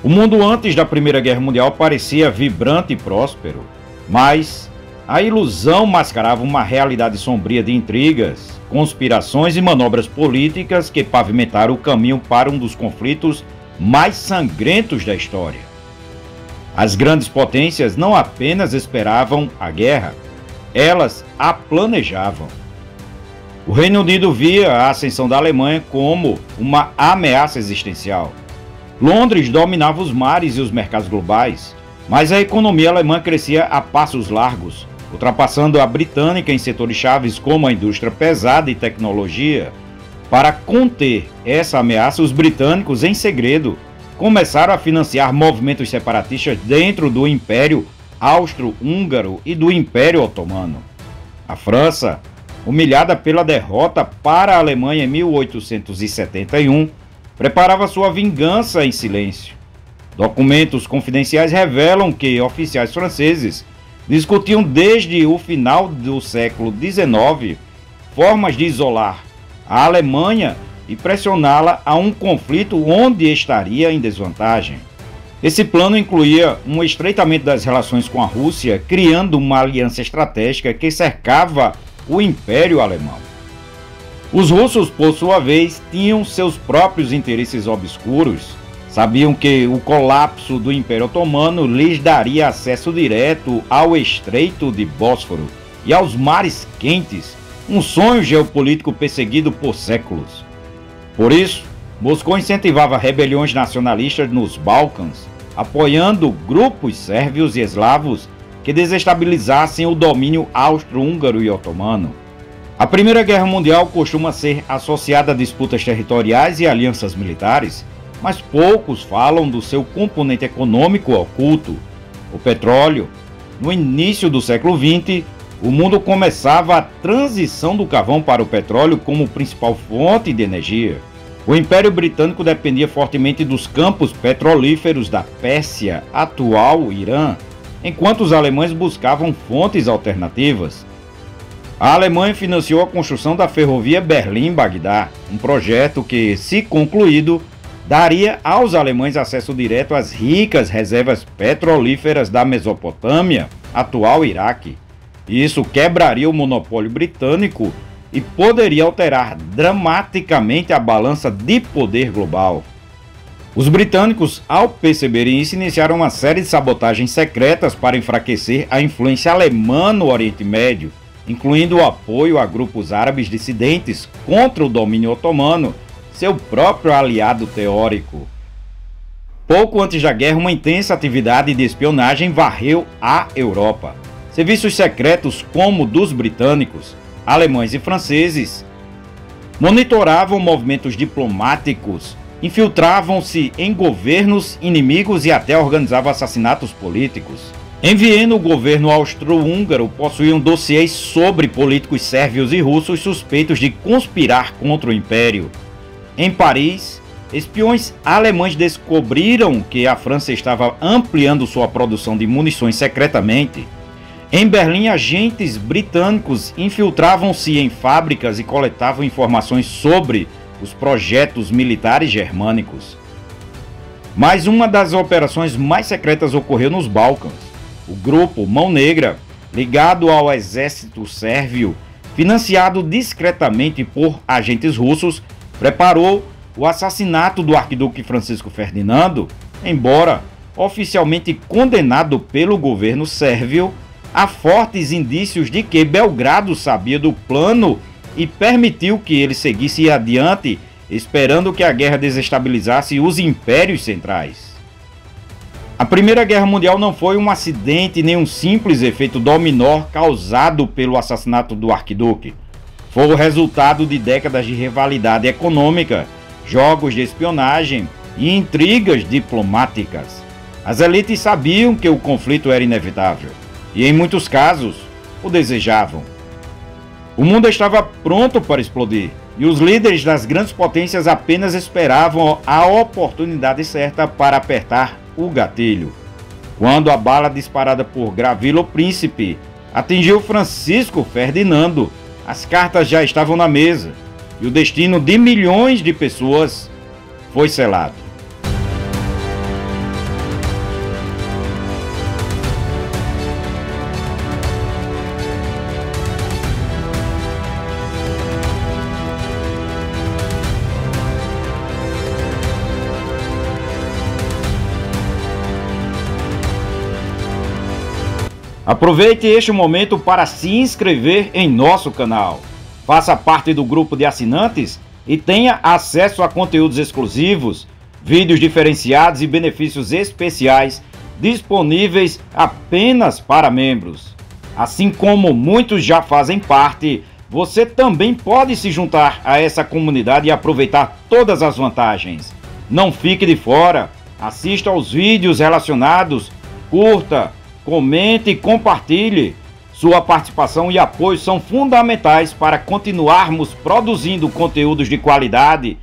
O mundo antes da Primeira Guerra Mundial parecia vibrante e próspero, mas a ilusão mascarava uma realidade sombria de intrigas, conspirações e manobras políticas que pavimentaram o caminho para um dos conflitos mais sangrentos da história. As grandes potências não apenas esperavam a guerra, elas a planejavam. O Reino Unido via a ascensão da Alemanha como uma ameaça existencial. Londres dominava os mares e os mercados globais, mas a economia alemã crescia a passos largos, ultrapassando a britânica em setores chaves como a indústria pesada e tecnologia. Para conter essa ameaça, os britânicos, em segredo, começaram a financiar movimentos separatistas dentro do Império Austro-Húngaro e do Império Otomano. A França, humilhada pela derrota para a Alemanha em 1871, preparava sua vingança em silêncio. Documentos confidenciais revelam que oficiais franceses discutiam desde o final do século XIX formas de isolar a Alemanha e pressioná-la a um conflito onde estaria em desvantagem. Esse plano incluía um estreitamento das relações com a Rússia, criando uma aliança estratégica que cercava o Império Alemão. Os russos, por sua vez, tinham seus próprios interesses obscuros. Sabiam que o colapso do Império Otomano lhes daria acesso direto ao Estreito de Bósforo e aos mares quentes, um sonho geopolítico perseguido por séculos. Por isso, Moscou incentivava rebeliões nacionalistas nos Balcãs, apoiando grupos sérvios e eslavos que desestabilizassem o domínio austro-húngaro e otomano. A Primeira Guerra Mundial costuma ser associada a disputas territoriais e alianças militares, mas poucos falam do seu componente econômico oculto, o petróleo. No início do século XX, o mundo começava a transição do carvão para o petróleo como principal fonte de energia. O Império Britânico dependia fortemente dos campos petrolíferos da Pérsia, atual Irã, enquanto os alemães buscavam fontes alternativas. A Alemanha financiou a construção da ferrovia Berlim-Bagdá, um projeto que, se concluído, daria aos alemães acesso direto às ricas reservas petrolíferas da Mesopotâmia, atual Iraque. Isso quebraria o monopólio britânico e poderia alterar dramaticamente a balança de poder global. Os britânicos, ao perceberem isso, iniciaram uma série de sabotagens secretas para enfraquecer a influência alemã no Oriente Médio, incluindo o apoio a grupos árabes dissidentes contra o domínio otomano, seu próprio aliado teórico. Pouco antes da guerra, uma intensa atividade de espionagem varreu a Europa. Serviços secretos como o dos britânicos, alemães e franceses monitoravam movimentos diplomáticos, infiltravam-se em governos inimigos e até organizavam assassinatos políticos. Em Viena, o governo austro-húngaro possuía um dossiê sobre políticos sérvios e russos suspeitos de conspirar contra o Império. Em Paris, espiões alemães descobriram que a França estava ampliando sua produção de munições secretamente. Em Berlim, agentes britânicos infiltravam-se em fábricas e coletavam informações sobre os projetos militares germânicos. Mas uma das operações mais secretas ocorreu nos Balcãs. O grupo Mão Negra, ligado ao exército sérvio, financiado discretamente por agentes russos, preparou o assassinato do arquiduque Francisco Ferdinando, embora oficialmente condenado pelo governo sérvio. Há fortes indícios de que Belgrado sabia do plano e permitiu que ele seguisse adiante, esperando que a guerra desestabilizasse os impérios centrais. A Primeira Guerra Mundial não foi um acidente nem um simples efeito dominó causado pelo assassinato do arquiduque. Foi o resultado de décadas de rivalidade econômica, jogos de espionagem e intrigas diplomáticas. As elites sabiam que o conflito era inevitável e, em muitos casos, o desejavam. O mundo estava pronto para explodir e os líderes das grandes potências apenas esperavam a oportunidade certa para apertar o gatilho. Quando a bala disparada por Gavrilo Príncipe atingiu Francisco Ferdinando, as cartas já estavam na mesa e o destino de milhões de pessoas foi selado. Aproveite este momento para se inscrever em nosso canal. Faça parte do grupo de assinantes e tenha acesso a conteúdos exclusivos, vídeos diferenciados e benefícios especiais disponíveis apenas para membros. Assim como muitos já fazem parte, você também pode se juntar a essa comunidade e aproveitar todas as vantagens. Não fique de fora, assista aos vídeos relacionados, curta, comente e compartilhe. Sua participação e apoio são fundamentais para continuarmos produzindo conteúdos de qualidade